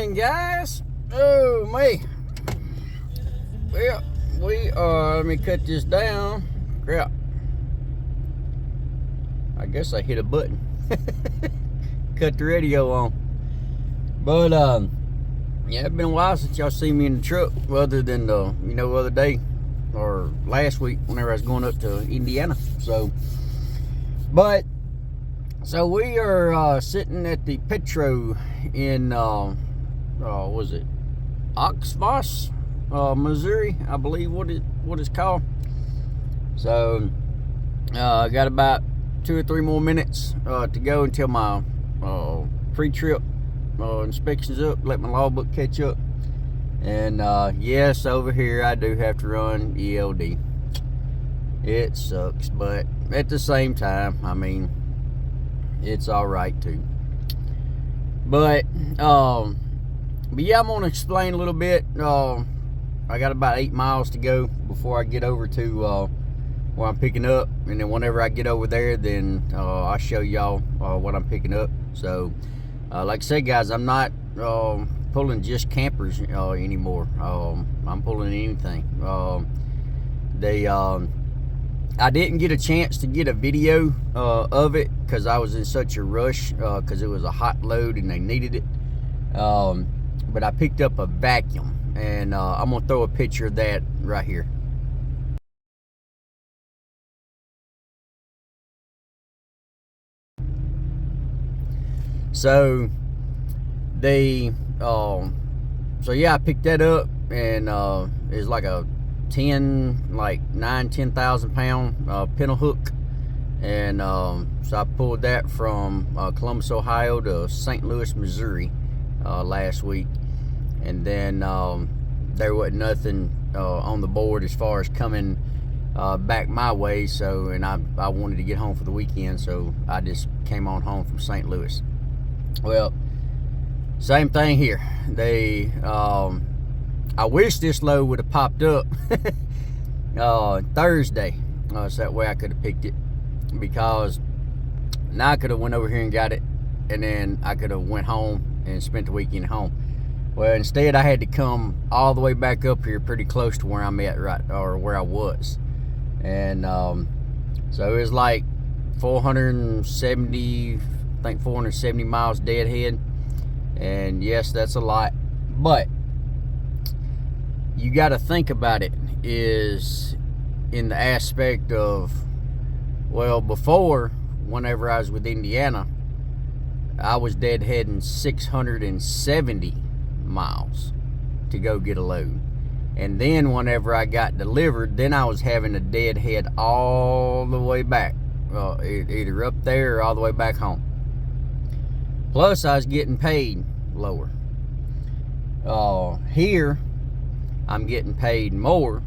morning, guys. Oh, me. Well, we are, let me cut this down. Crap. I guess I hit a button. Cut the radio on. But, yeah, it's been a while since y'all seen me in the truck, other than the, other day or last week whenever I was going up to Indiana. So, so we are sitting at the Petro in, was it Oxboss, Missouri, I believe what it's called. So, I got about 2 or 3 more minutes to go until my pre-trip inspections up, let my logbook catch up. And yes, over here I do have to run ELD. It sucks, but at the same time, I mean, it's all right too. But yeah, I'm gonna explain a little bit. I got about 8 miles to go before I get over to where I'm picking up, and then whenever I get over there, then I'll show y'all what I'm picking up. So like I said, guys, I'm not pulling just campers anymore. I'm pulling anything. I didn't get a chance to get a video of it because I was in such a rush because it was a hot load and they needed it. But I picked up a vacuum, and I'm gonna throw a picture of that right here. So yeah, I picked that up, and it's like a 10,000 pound pintle hook, and so I pulled that from Columbus, Ohio to St. Louis, Missouri last week. And then there wasn't nothing on the board as far as coming back my way, so, and I wanted to get home for the weekend, so I just came on home from St. Louis. Well, same thing here. They I wish this load would have popped up Thursday, so that way I could have picked it, because now I could have went over here and got it, and then I could have went home and spent the weekend at home. Well, instead I had to come all the way back up here, pretty close to where I'm at, right, or where I was. And so it was like 470 miles deadhead. And yes, that's a lot, but you got to think about it is in the aspect of, well, before, whenever I was with Indiana, I was deadheading 670 miles to go get a load. And then whenever I got delivered, then I was having to deadhead all the way back, either up there or all the way back home. Plus I was getting paid lower. Here I'm getting paid more,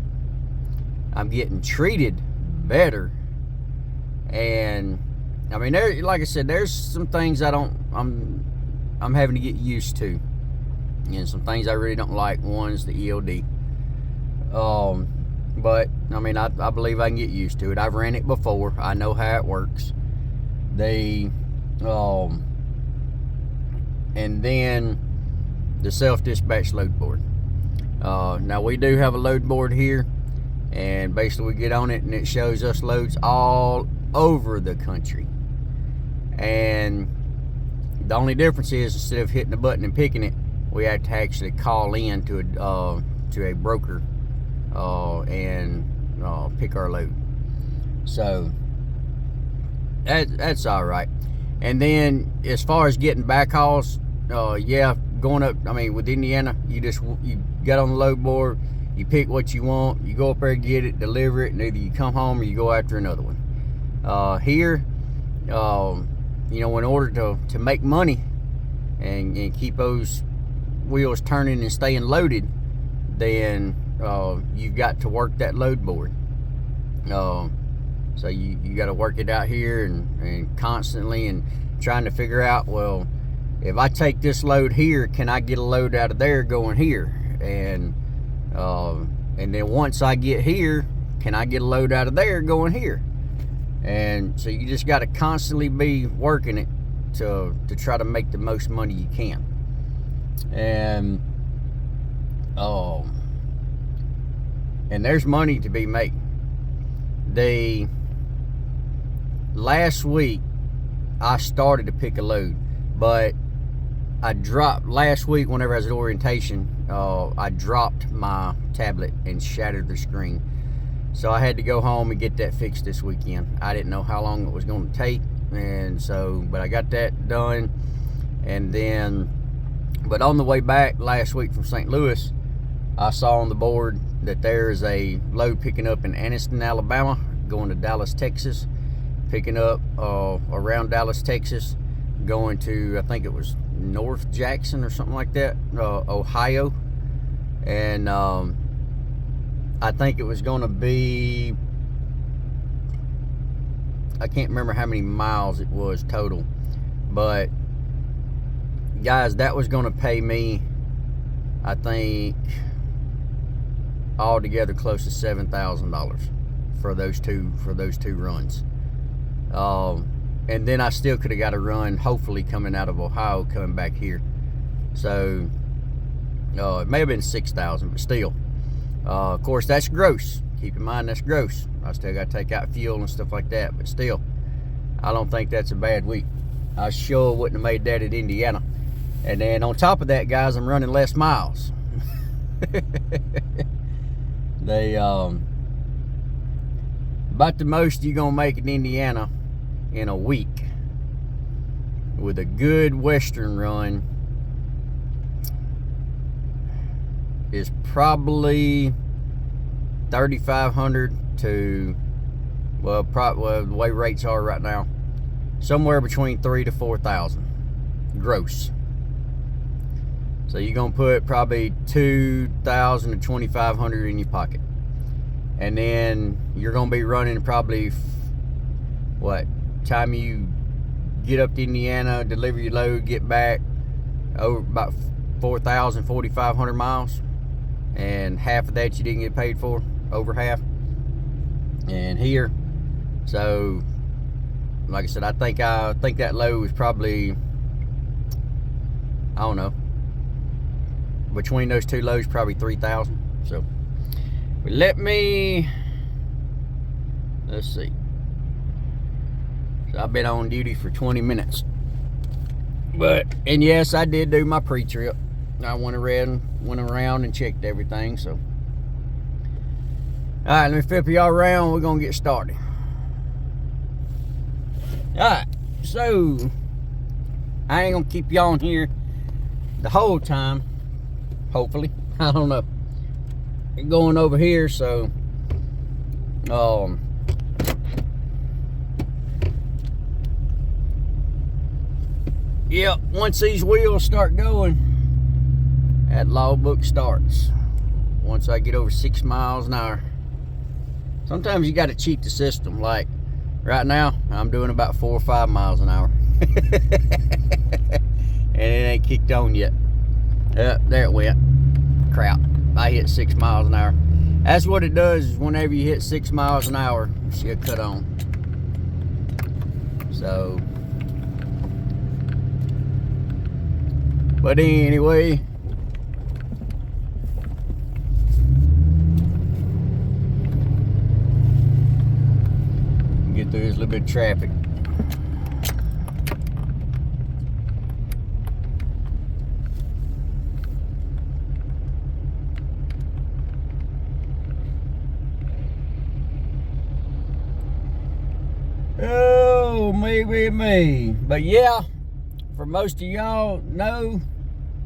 I'm getting treated better, and I mean, there, like I said, there's some things I'm having to get used to, and some things I really don't like. One's the ELD, but I mean, I believe I can get used to it. I've ran it before, I know how it works. And then the self-dispatch load board. Now we do have a load board here, and basically we get on it and it shows us loads all over the country. And the only difference is, instead of hitting the button and picking it, we have to actually call in to a broker and pick our load. So that's all right. And then as far as getting backhauls, yeah, going up, I mean, with Indiana, you got on the load board, you pick what you want, you go up there, get it, deliver it, and either you come home or you go after another one. Here, in order to make money and keep those wheels turning and staying loaded, then you've got to work that load board. So you got to work it out here and constantly, and trying to figure out, well, if I take this load here, can I get a load out of there going here? And then once I get here, can I get a load out of there going here? And so you just got to constantly be working it to try to make the most money you can. And there's money to be made. Last week I started to pick a load, but I dropped last week whenever I was at orientation. I dropped my tablet and shattered the screen, so I had to go home and get that fixed this weekend. I didn't know how long it was going to take, and so but I got that done. And then, but on the way back last week from St. Louis, I saw on the board that there's a load picking up in Anniston, Alabama, going to Dallas, Texas, picking up around Dallas, Texas, going to, I think it was North Jackson or something like that, Ohio. And I think it was going to be, I can't remember how many miles it was total, but guys, that was going to pay me, I think, altogether close to $7,000 for those two runs. And then I still could have got a run, hopefully coming out of Ohio, coming back here. So it may have been 6,000, but still, of course, that's gross. Keep in mind, that's gross. I still got to take out fuel and stuff like that, but still, I don't think that's a bad week. I sure wouldn't have made that at Indiana. And then on top of that, guys, I'm running less miles. They about the most you're gonna make in Indiana in a week with a good Western run is probably 3,500 to, well, the way rates are right now, somewhere between 3,000 to 4,000 gross. So you're gonna put probably 2,000 to 2,500 in your pocket, and then you're gonna be running probably, what time you get up to Indiana, deliver your load, get back, over about 4,000, 4,500 miles, and half of that you didn't get paid for, over half. And here, so like I said, I think that load was probably, I don't know, between those two loads, probably 3,000. So, but let's see. So I've been on duty for 20 minutes. And yes, I did do my pre-trip. I went around and checked everything. So, all right, let me flip y'all around. We're gonna get started. All right, so I ain't gonna keep y'all on here the whole time. Hopefully, I don't know. Going over here, so yeah, once these wheels start going, that logbook starts. Once I get over 6 miles an hour. Sometimes you got to cheat the system. Like right now, I'm doing about 4 or 5 miles an hour. And it ain't kicked on yet. There it went. Crap. I hit 6 miles an hour. That's what it does, is whenever you hit 6 miles an hour, she'll cut on. So, but anyway, get through this little bit of traffic. Oh, maybe me. But yeah, for most of y'all know,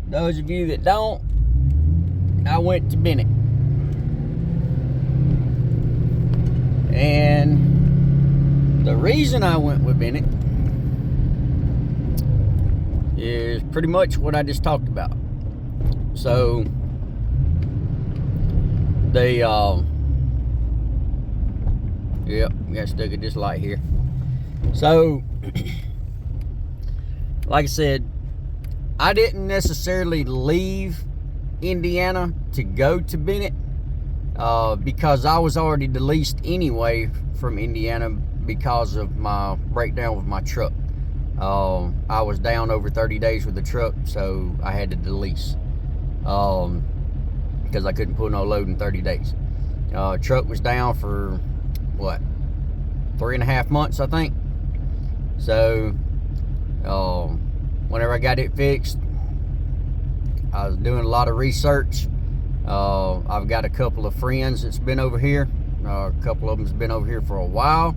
those of you that don't, I went to Bennett. And the reason I went with Bennett is pretty much what I just talked about. So they yep, got stuck at this light here. So, like I said, I didn't necessarily leave Indiana to go to Bennett because I was already released anyway from Indiana because of my breakdown with my truck. I was down over 30 days with the truck, so I had to release because I couldn't pull no load in 30 days. Truck was down for what, 3.5 months, I think. So whenever I got it fixed, I was doing a lot of research. I've got a couple of friends that's been over here. A couple of them's been over here for a while.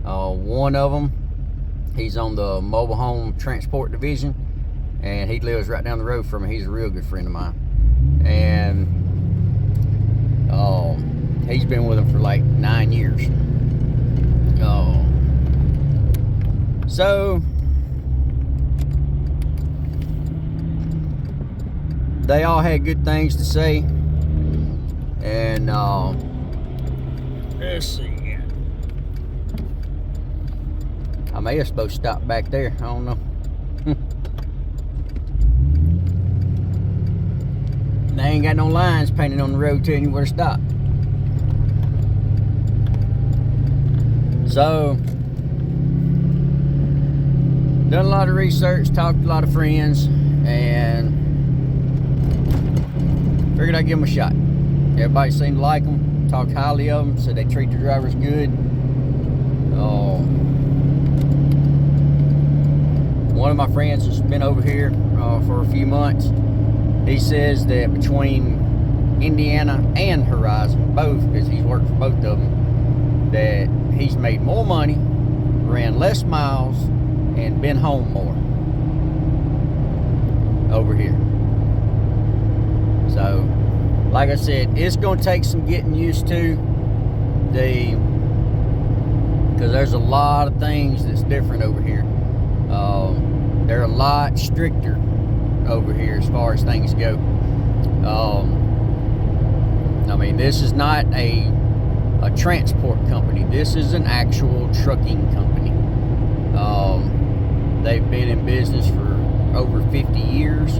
One of them, he's on the mobile home transport division, and he lives right down the road from me. He's a real good friend of mine, and he's been with him for like 9 years. So they all had good things to say, and let's see. I may have supposed to stop back there. I don't know. They ain't got no lines painted on the road telling you where to stop. So, done a lot of research, talked to a lot of friends, and figured I'd give them a shot. Everybody seemed to like them, talked highly of them, said they treat the drivers good. One of my friends has been over here for a few months. He says that between Indiana and Horizon, both, because he's worked for both of them, that he's made more money, ran less miles, and been home more over here. So, like I said, it's going to take some getting used to, because there's a lot of things that's different over here. They're a lot stricter over here as far as things go. I mean, this is not a transport company. This is an actual trucking company. They've been in business for over 50 years.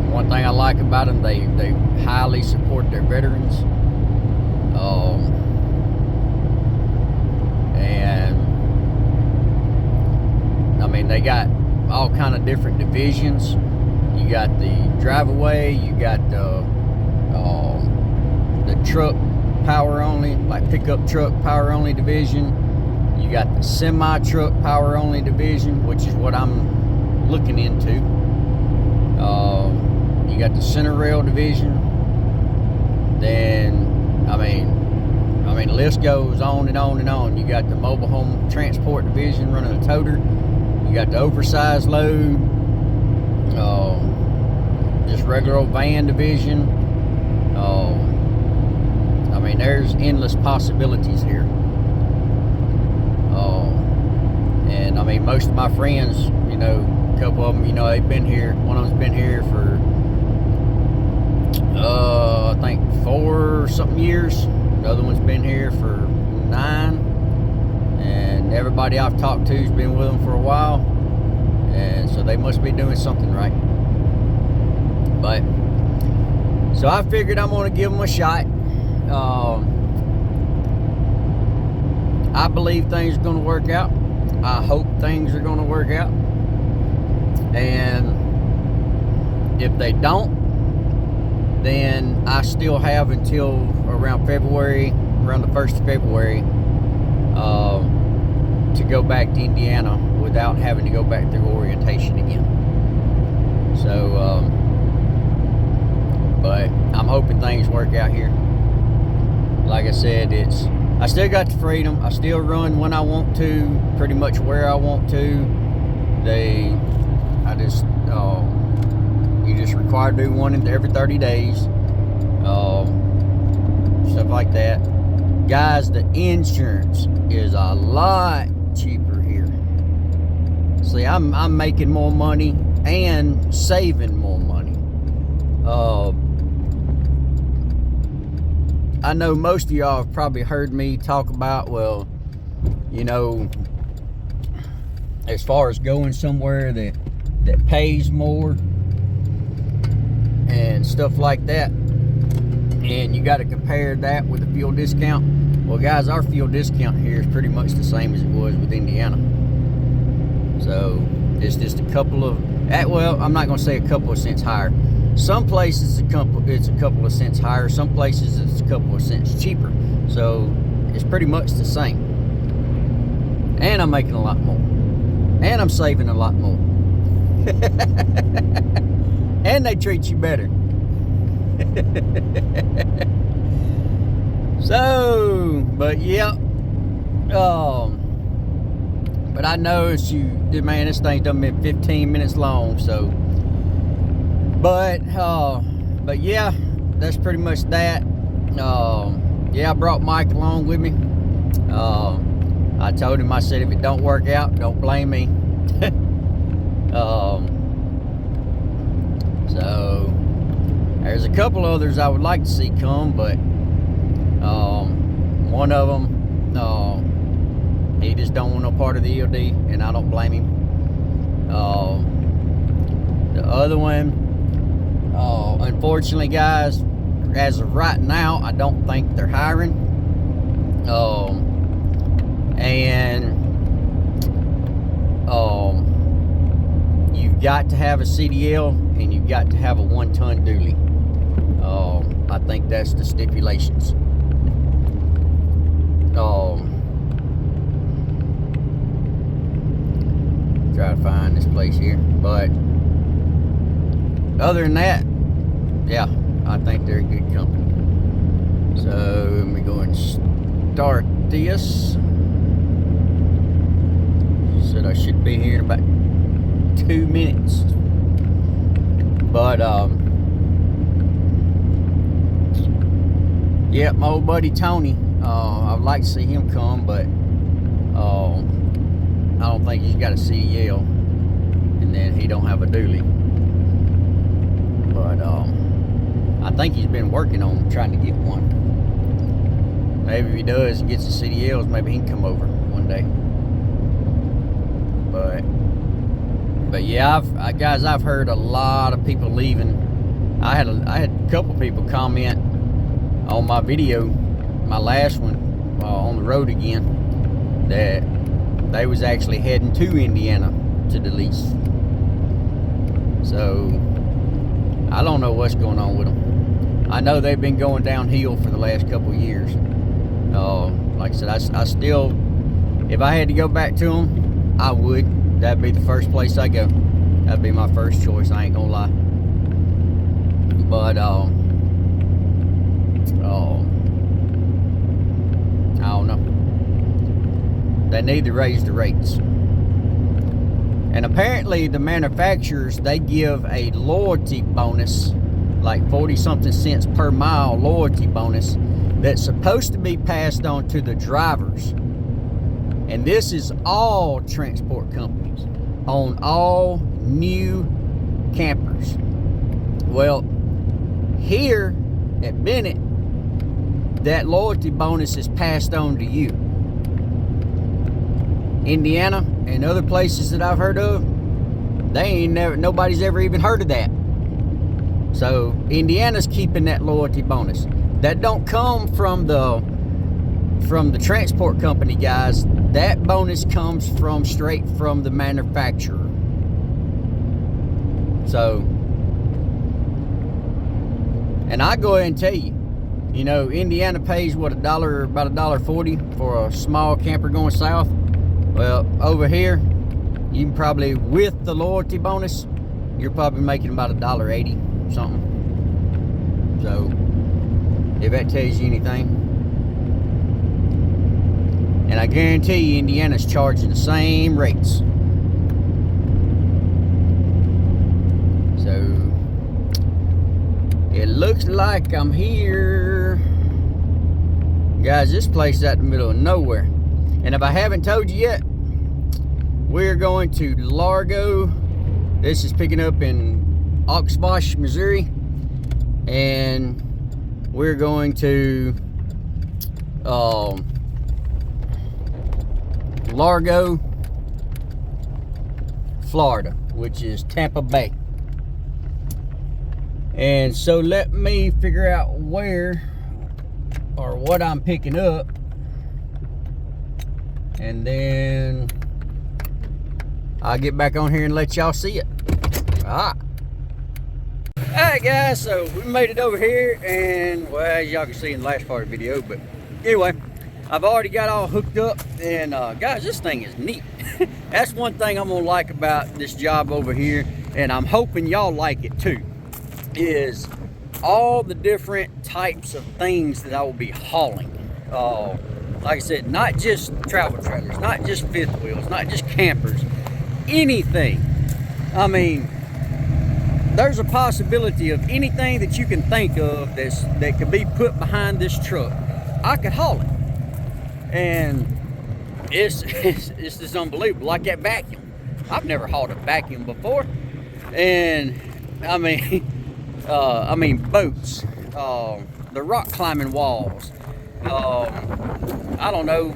One thing I like about them, they highly support their veterans. And I mean, they got all kind of different divisions. You got the drive-away, you got the truck power only, like pickup truck power only division. You got the semi-truck power only division, which is what I'm looking into. You got the center rail division. Then, I mean, the list goes on and on and on. You got the mobile home transport division running a toter. You got the oversized load, just regular old van division. I mean, there's endless possibilities here. And I mean, most of my friends, you know, a couple of them, you know, they've been here. One of them's been here for, I think 4 something years. The other one's been here for 9. And everybody I've talked to has been with them for a while. And so they must be doing something right. But, so I figured I'm going to give them a shot. I believe things are going to work out. I hope things are going to work out. And if they don't, then I still have until around February, around the 1st of February, to go back to Indiana without having to go back through orientation again. So, but I'm hoping things work out here. Like I said, I still got the freedom. I still run when I want to, pretty much where I want to. You just required to do one every 30 days. Stuff like that. Guys, the insurance is a lot cheaper here. See, I'm making more money and saving more money. I know most of y'all have probably heard me talk about, well, you know, as far as going somewhere that pays more and stuff like that, and you got to compare that with the fuel discount. Well, guys, our fuel discount here is pretty much the same as it was with Indiana. So it's just a couple of, well, I'm not going to say a couple of cents higher. Some places it's a couple of cents higher. Some places it's a couple of cents cheaper. So it's pretty much the same. And I'm making a lot more. And I'm saving a lot more. And they treat you better. So, but yeah. But I noticed man, this thing's done been 15 minutes long, so. But yeah, that's pretty much that. Yeah, I brought Mike along with me. I told him, I said, if it don't work out, don't blame me. So there's a couple others I would like to see come, but one of them, he just don't want no part of the EOD, and I don't blame him. The other one, unfortunately, guys, as of right now, I don't think they're hiring. And you've got to have a CDL and you've got to have a 1-ton dually. I think that's the stipulations. Try to find this place here, but other than that, yeah, I think they're a good company. So let me go and start this. Said I should be here in about 2 minutes, but yeah, my old buddy Tony, I'd like to see him come, but I don't think he's got a CDL, and then he don't have a dually. But I think he's been working on trying to get one. Maybe if he does and gets the CDLs, maybe he can come over one day. But yeah, guys, I've heard a lot of people leaving. I had a couple people comment on my video, my last one, on the road again, that they was actually heading to Indiana to the lease. So I don't know what's going on with them. I know they've been going downhill for the last couple of years. Like I said, I still, if I had to go back to them, I would. That'd be the first place I go. That'd be my first choice, I ain't gonna lie. But I don't know. They need to raise the rates. And apparently the manufacturers, they give a loyalty bonus, like 40-something cents per mile loyalty bonus, that's supposed to be passed on to the drivers. And this is all transport companies on all new campers. Well, here at Bennett, that loyalty bonus is passed on to you. Indiana and other places that I've heard of, nobody's ever even heard of that. So Indiana's keeping that loyalty bonus. That don't come from the transport company, guys. That bonus comes straight from the manufacturer. So, and I go ahead and tell you, you know, Indiana pays what, about $1.40 for a small camper going south. Well, over here, you can probably, with the loyalty bonus, you're probably making about $1.80 something. So, if that tells you anything. And I guarantee you, Indiana's charging the same rates. So, it looks like I'm here. Guys, this place is out in the middle of nowhere. And if I haven't told you yet, we're going to Largo. This is picking up in Oxbosh, Missouri. And we're going to Largo, Florida, which is Tampa Bay. And so let me figure out where or what I'm picking up, and then I'll get back on here and let y'all see it. Alright guys, so we made it over here, and well, as y'all can see in the last part of the video, but anyway, I've already got all hooked up, and guys, this thing is neat. That's one thing I'm gonna like about this job over here, and I'm hoping y'all like it too, is all the different types of things that I will be hauling. Like I said, not just travel trailers, not just fifth wheels, not just campers, anything. I mean, there's a possibility of anything that you can think of that could be put behind this truck. I could haul it, and it's just unbelievable. Like that vacuum, I've never hauled a vacuum before, and I mean boats, the rock climbing walls, I don't know,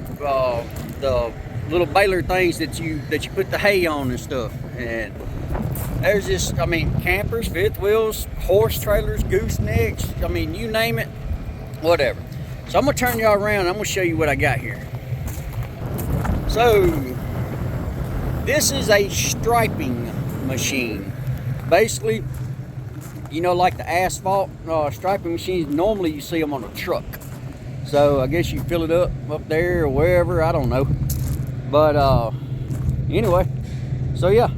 the little baler things that you put the hay on and stuff, and there's just, I mean, campers, fifth wheels, horse trailers, goosenecks, I mean, you name it, whatever. So I'm gonna turn y'all around, I'm gonna show you what I got here. So this is a striping machine. Basically, you know, like the asphalt striping machines, normally you see them on a truck. So I guess you fill it up there or wherever, I don't know. But anyway, so yeah,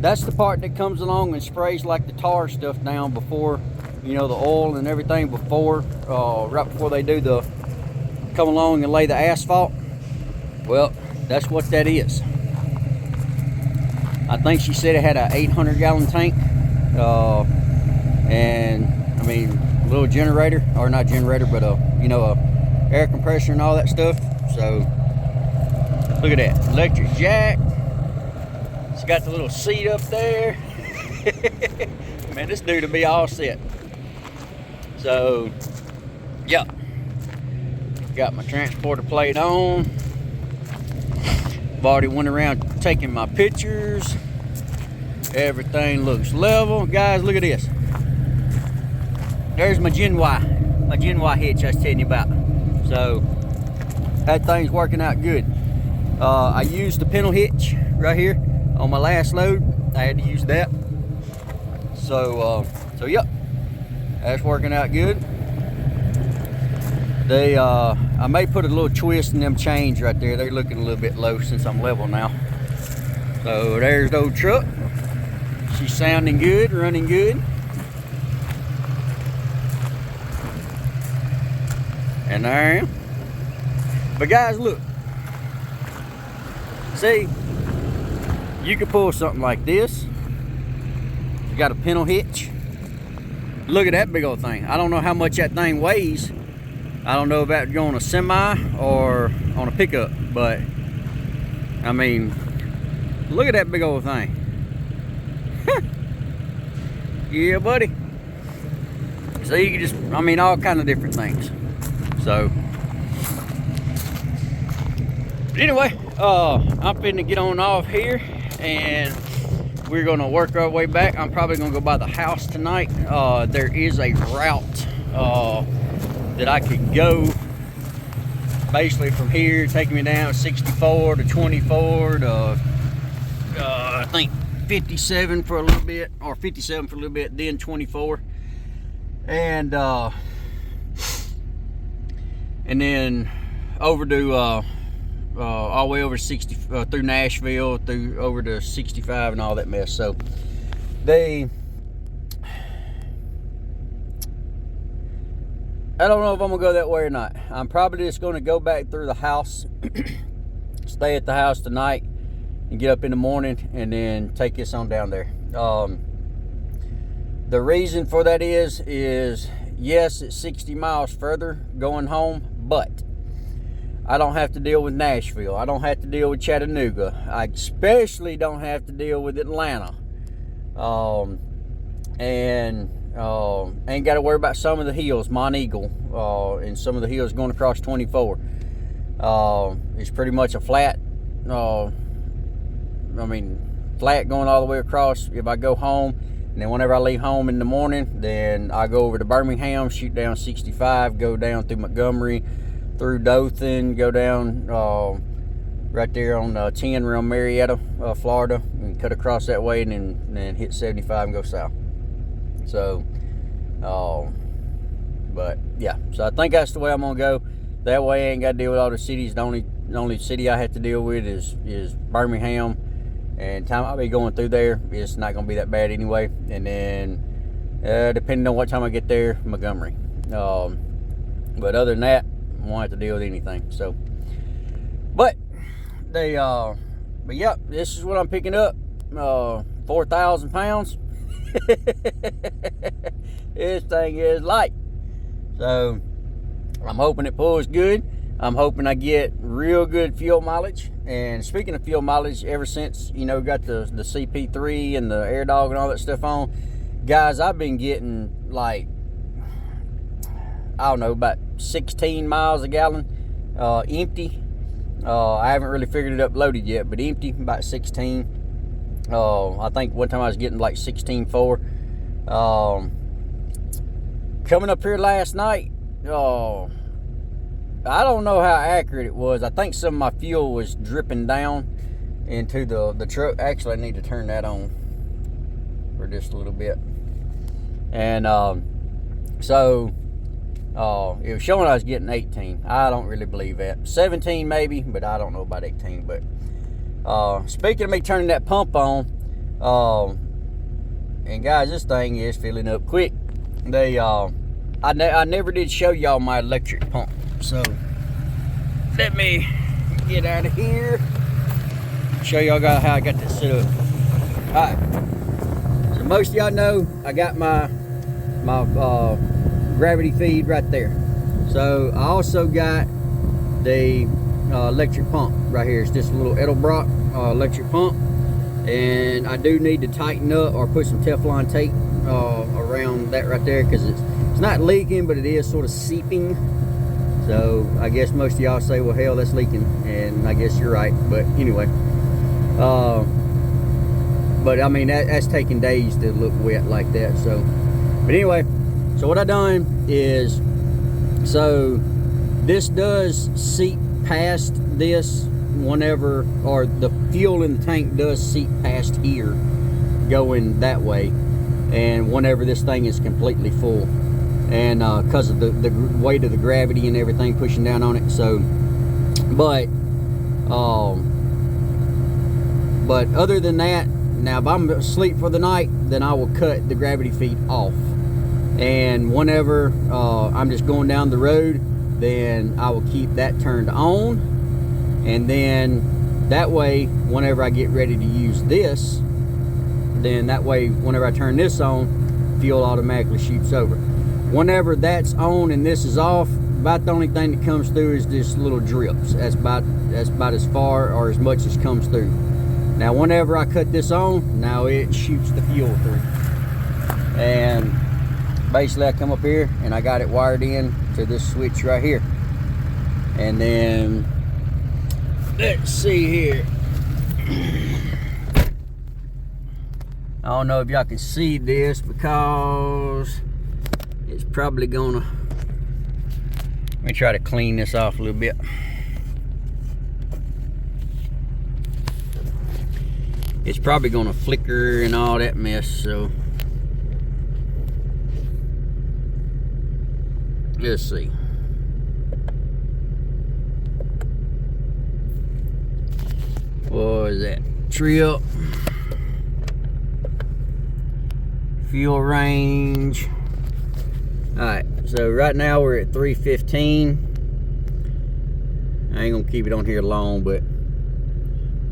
that's the part that comes along and sprays like the tar stuff down before, you know, the oil and everything before, right before they do the, come along and lay the asphalt. Well, that's what that is. I think she said it had a 800-gallon tank, and I mean, a little generator, or not generator, but you know, a air compressor and all that stuff. So look at that, electric jack. It's got the little seat up there. Man, this dude will be all set. So yeah, got my transporter plate on. I've already went around taking my pictures. Everything looks level. Guys, look at this. There's my Gen Y hitch I was telling you about. So that thing's working out good. I used the pedal hitch right here on my last load. I had to use that. So yep, that's working out good. They I may put a little twist in them chains right there. They're looking a little bit low since I'm level now. So there's the old truck. She's sounding good, running good. And there I am. But guys, look. See, you can pull something like this. You got a pintle hitch. Look at that big old thing. I don't know how much that thing weighs. I don't know about going on a semi or on a pickup, but I mean, look at that big old thing. Yeah, buddy. So you can just, I mean, all kind of different things. So, but anyway, I'm finna get on off here, and we're gonna work our way back. I'm probably gonna go by the house tonight. There is a route that I could go basically from here, taking me down 64 to 24 to I think 57 for a little bit, or 57 for a little bit, then 24, and then over to all the way over 60 through Nashville, through over to 65 and all that mess. So I don't know if I'm gonna go that way or not. I'm probably just gonna go back through the house, stay at the house tonight, and get up in the morning, and then take this on down there. The reason for that is yes, it's 60 miles further going home, but I don't have to deal with Nashville. I don't have to deal with Chattanooga. I especially don't have to deal with Atlanta. Ain't got to worry about some of the hills, Mont Eagle, and some of the hills going across 24. It's pretty much a flat, flat going all the way across if I go home. And then whenever I leave home in the morning, then I go over to Birmingham, shoot down 65, go down through Montgomery, through Dothan, go down right there on 10 around Marietta, Florida, and cut across that way, and then hit 75 and go south. So, but yeah, so I think that's the way I'm gonna go. That way I ain't got to deal with all the cities. The only city I have to deal with is Birmingham, and time I'll be going through there, it's not gonna be that bad anyway. And then depending on what time I get there, Montgomery. But other than that, I won't have to deal with anything. So, but yeah, this is what I'm picking up. 4,000 pounds. This thing is light. So I'm hoping it pulls good. I'm hoping I get real good fuel mileage. And speaking of fuel mileage, ever since, you know, got the CP3 and the Airdog and all that stuff on, guys, I've been getting like, I don't know, about 16 miles a gallon empty. I haven't really figured it up loaded yet, but empty, about 16. I think one time I was getting like 16.4. Coming up here last night, I don't know how accurate it was. I think some of my fuel was dripping down into the truck. Actually, I need to turn that on for just a little bit. And so it was showing I was getting 18. I don't really believe that. 17 maybe, but I don't know about 18. But speaking of me turning that pump on, and guys, this thing is filling up quick. I never did show y'all my electric pump, so let me get out of here, show y'all how I got this set up. Alright, so most of y'all know I got my gravity feed right there. So I also got the electric pump right here. It's just a little Edelbrock electric pump, and I do need to tighten up or put some Teflon tape around that right there, because it's not leaking, but it is sort of seeping. So I guess most of y'all say, well, hell, that's leaking, and I guess you're right. But anyway, but I mean, that's taking days to look wet like that. So, but anyway, so what I done is, so this does seep past this whenever, or the fuel in the tank does seep past here going that way, and whenever this thing is completely full, and because of the weight of the gravity and everything pushing down on it. So but other than that, now if I'm asleep for the night, then I will cut the gravity feed off, and whenever I'm just going down the road, then I will keep that turned on, and then that way whenever I get ready to use this, then that way whenever I turn this on, fuel automatically shoots over. Whenever that's on and this is off, about the only thing that comes through is just little drips. That's about as far or as much as comes through. Now whenever I cut this on, now it shoots the fuel through. And basically I come up here and I got it wired in to this switch right here. And then let's see here. I don't know if y'all can see this because it's probably gonna, let me try to clean this off a little bit. It's probably gonna flicker and all that mess, so let's see. What is that? Trip, fuel range. Alright, so right now we're at 315. I ain't gonna keep it on here long, but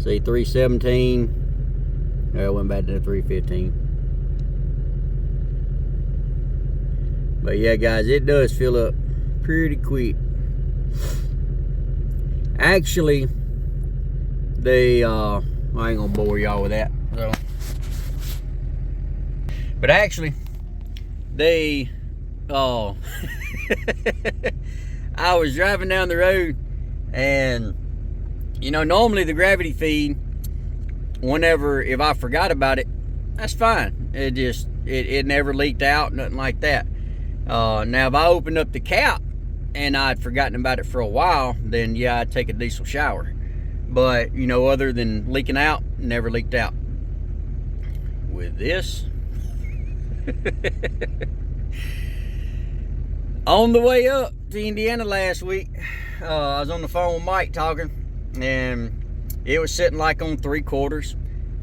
see, 317. I went back to 315. But yeah, guys, it does fill up pretty quick. Actually, they I ain't gonna bore y'all with that. So, but actually, they I was driving down the road, and you know, normally the gravity feed, whenever, if I forgot about it, that's fine. It never leaked out, nothing like that. Now if I opened up the cap and I'd forgotten about it for a while, then yeah, I'd take a diesel shower. But, you know, other than leaking out, never leaked out. With this, on the way up to Indiana last week, I was on the phone with Mike talking, and it was sitting like on 3/4.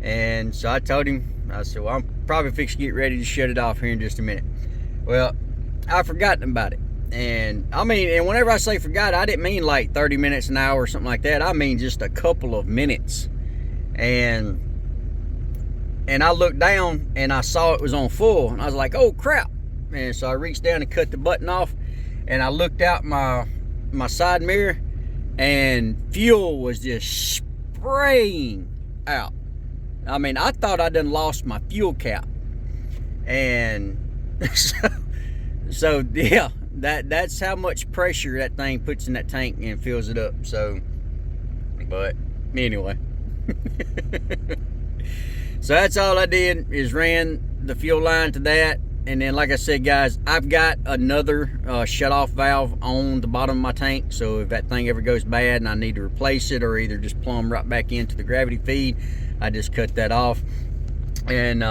And so I told him, I said, well, I'm probably fixing to get ready to shut it off here in just a minute. Well, I forgotten about it. And I mean, and whenever I say forgot, I didn't mean like 30 minutes, an hour or something like that. I mean just a couple of minutes. And I looked down and I saw it was on full, and I was like, oh crap. And so I reached down and cut the button off, and I looked out my side mirror, and fuel was just spraying out. I mean, I thought I done lost my fuel cap. And so yeah, that's how much pressure that thing puts in that tank and fills it up. So, but anyway. So that's all I did, is ran the fuel line to that. And then, like I said, guys, I've got another shut-off valve on the bottom of my tank. So if that thing ever goes bad and I need to replace it, or either just plumb right back into the gravity feed, I just cut that off. And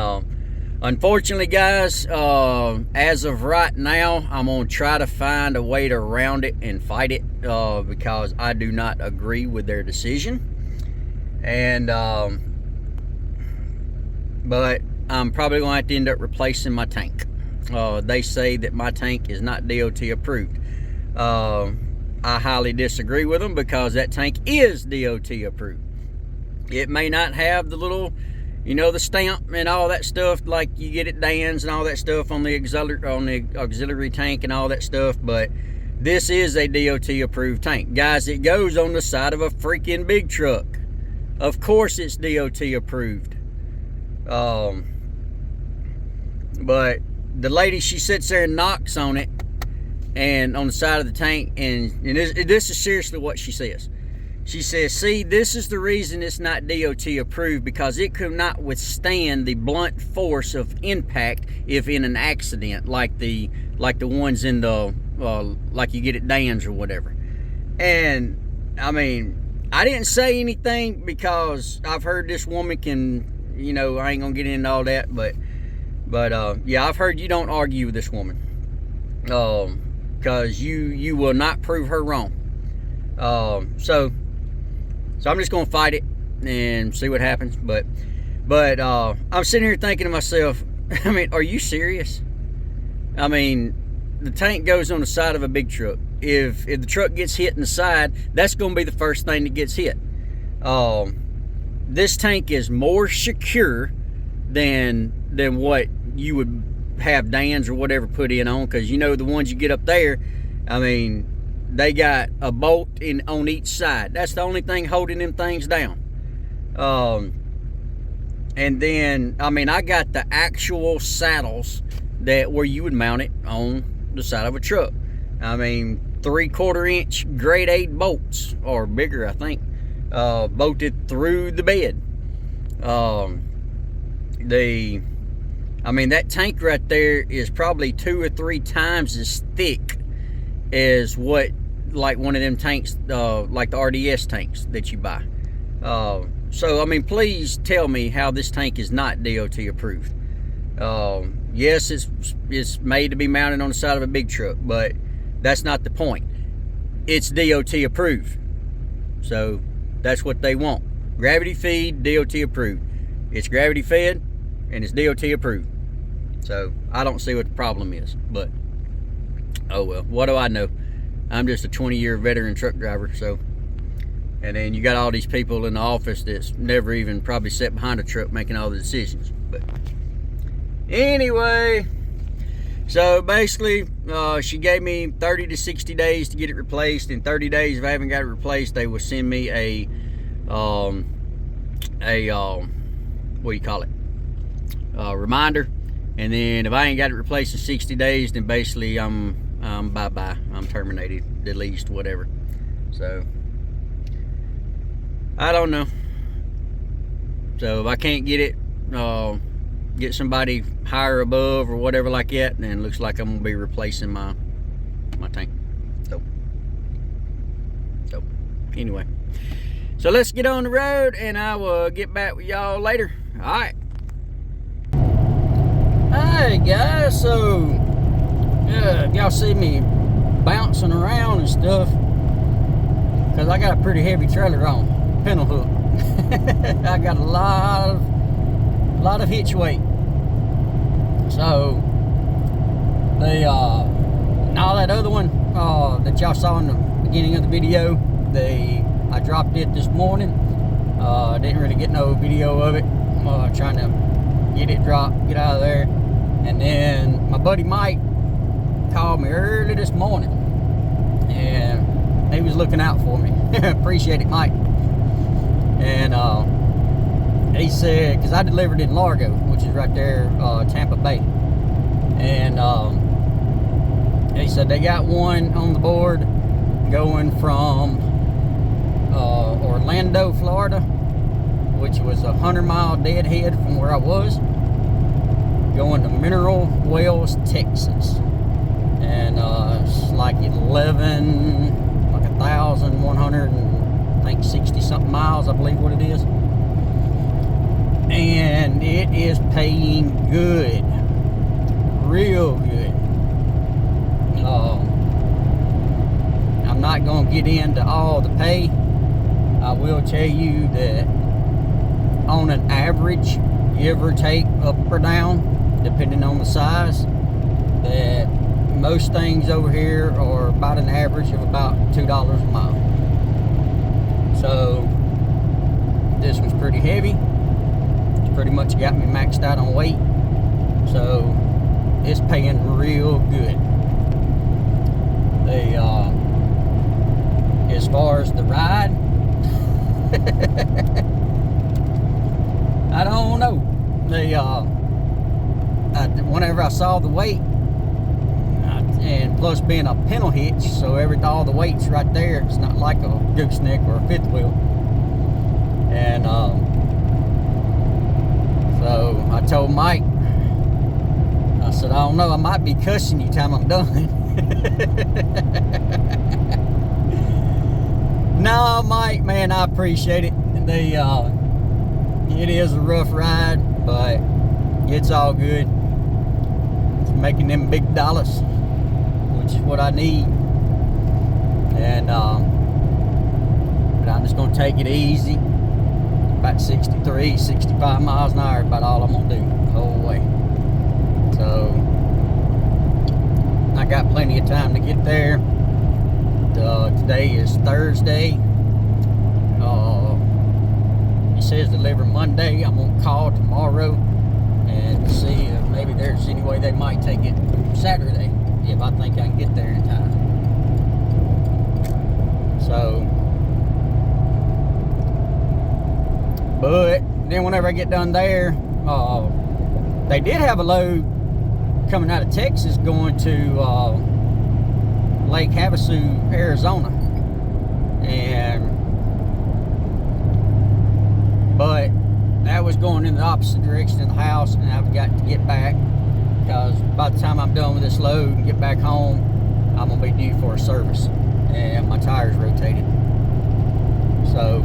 unfortunately, guys, as of right now, I'm going to try to find a way to round it and fight it, because I do not agree with their decision. And but I'm probably going to have to end up replacing my tank. They say that my tank is not DOT approved. I highly disagree with them, because that tank is DOT approved. It may not have the little, you know, the stamp and all that stuff like you get at Dan's and all that stuff on the auxiliary tank and all that stuff, but this is a DOT approved tank. Guys, it goes on the side of a freaking big truck. Of course it's DOT approved. But the lady, she sits there and knocks on it, and on the side of the tank, and this is seriously what she says. She says, see, this is the reason it's not DOT approved, because it could not withstand the blunt force of impact if in an accident, like the ones in the like you get at Dan's or whatever. And I mean, I didn't say anything because I've heard this woman can, you know, I ain't gonna get into all that, but yeah, I've heard you don't argue with this woman, because you will not prove her wrong. So I'm just gonna fight it and see what happens. But I'm sitting here thinking to myself, I mean, are you serious? I mean, the tank goes on the side of a big truck. If the truck gets hit in the side, that's gonna be the first thing that gets hit. This tank is more secure than what you would have Dan's or whatever put in on, because you know the ones you get up there, I mean, they got a bolt on each side. That's the only thing holding them things down. And then, I mean, I got the actual saddles where you would mount it on the side of a truck. I mean, 3/4 inch grade 8 bolts, or bigger, I think, bolted through the bed. I mean, that tank right there is probably 2 or 3 times as thick as what, like one of them tanks, like the RDS tanks that you buy. So I mean, please tell me how this tank is not DOT approved. Yes, it's made to be mounted on the side of a big truck, but that's not the point. It's DOT approved, so that's what they want. Gravity feed, DOT approved. It's gravity fed and it's DOT approved. So I don't see what the problem is, but oh well, what do I know? I'm just a 20-year veteran truck driver. So, and then you got all these people in the office that's never even probably sat behind a truck making all the decisions. But anyway, so basically, she gave me 30 to 60 days to get it replaced. In 30 days, if I haven't got it replaced, they will send me a what do you call it? Reminder. And then if I ain't got it replaced in 60 days, then basically I'm bye-bye. I'm terminated, deleted, whatever. So I don't know. So if I can't get it, get somebody higher above or whatever like that, then it looks like I'm gonna be replacing my tank. So anyway, So let's get on the road, and I will get back with y'all later. All right. Hey guys, so y'all see me bouncing around and stuff, because I got a pretty heavy trailer on, pintle hook. I got a lot of hitch weight. So all that other one that y'all saw in the beginning of the video, I dropped it this morning. Didn't really get no video of it. Trying to get it dropped, get out of there. And then my buddy Mike called me early this morning, and he was looking out for me. Appreciate it, Mike. And he said, because I delivered in Largo, which is right there, Tampa Bay. And he said they got one on the board going from Orlando, Florida, which was a 100-mile deadhead from where I was, going to Mineral Wells, Texas. And it's like 1,160 something miles, I believe what it is. And it is paying good, real good. I'm not going to get into all the pay. I will tell you that on an average, give or take, up or down, depending on the size, that most things over here are about an average of about $2 a mile. So this one's pretty heavy. It's pretty much got me maxed out on weight. So it's paying real good. As far as the ride, I don't know. Whenever I saw the weight, and plus being a pintle hitch, so all the weight's right there. It's not like a gooseneck or a fifth wheel. And so I told Mike, I said, I don't know, I might be cussing you time I'm done. No, Mike, man, I appreciate it. It is a rough ride, but it's all good. It's making them big dollars, which is what I need. And but I'm just gonna take it easy. About 63, 65 miles an hour, about all I'm gonna do the whole way. So I got plenty of time to get there. Today is Thursday. He says deliver Monday. I'm gonna call tomorrow and see if maybe there's any way they might take it Saturday, if I think I can get there in time. So, but then whenever I get done there, they did have a load coming out of Texas going to Lake Havasu, Arizona, but that was going in the opposite direction of the house, and I've got to get back, because by the time I'm done with this load and get back home, I'm gonna be due for a service, and my tires rotated. So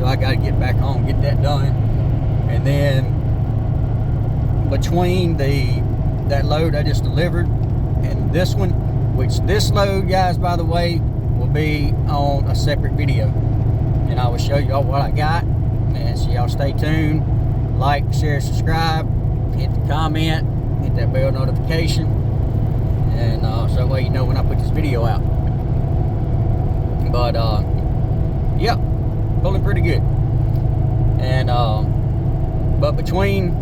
I got to get back home, get that done, and then between that load I just delivered and this one, which this load, guys, by the way, will be on a separate video, and I will show y'all what I got. And so y'all stay tuned, like, share, subscribe, hit the comment, hit that bell notification, and so that way you know when I put this video out. But yeah, pulling pretty good. And but between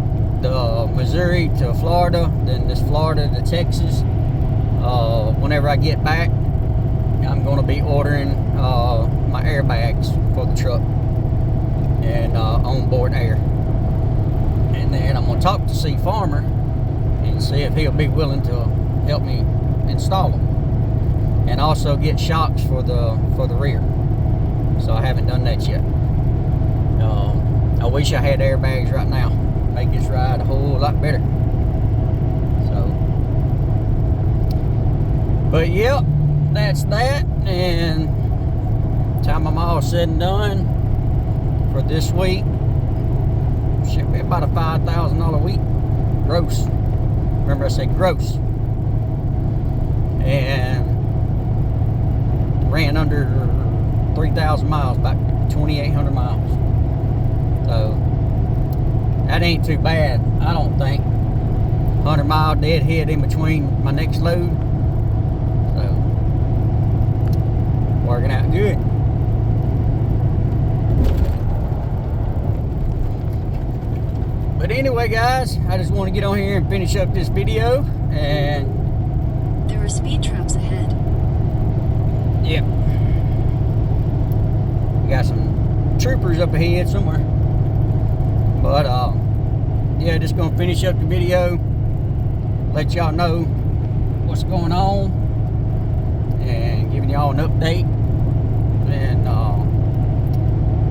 the Missouri to Florida, then this Florida to Texas, whenever I get back, I'm going to be ordering my airbags for the truck and onboard air. And then I'm going to talk to C Farmer and see if he'll be willing to help me install them, and also get shocks for the rear. So I haven't done that yet. I wish I had airbags right now. Make this ride a whole lot better. So, but yep, that's that. And Time I'm all said and done for this week, should be about a $5,000 a week gross. Remember I said gross. And ran under 3,000 miles, about 2,800 miles. So that ain't too bad, I don't think. 100-mile deadhead in between my next load. So working out good. But anyway, guys, I just want to get on here and finish up this video. And there are speed traps ahead. Yep. We got some troopers up ahead somewhere. But yeah, just gonna finish up the video, let y'all know what's going on, and giving y'all an update. And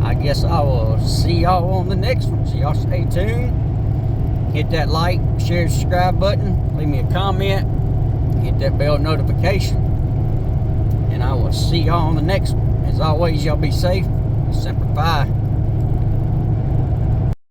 I guess I will see y'all on the next one. So y'all stay tuned. Hit that like, share, subscribe button. Leave me a comment. Hit that bell notification. And I will see y'all on the next one. As always, y'all be safe. Semper Fi.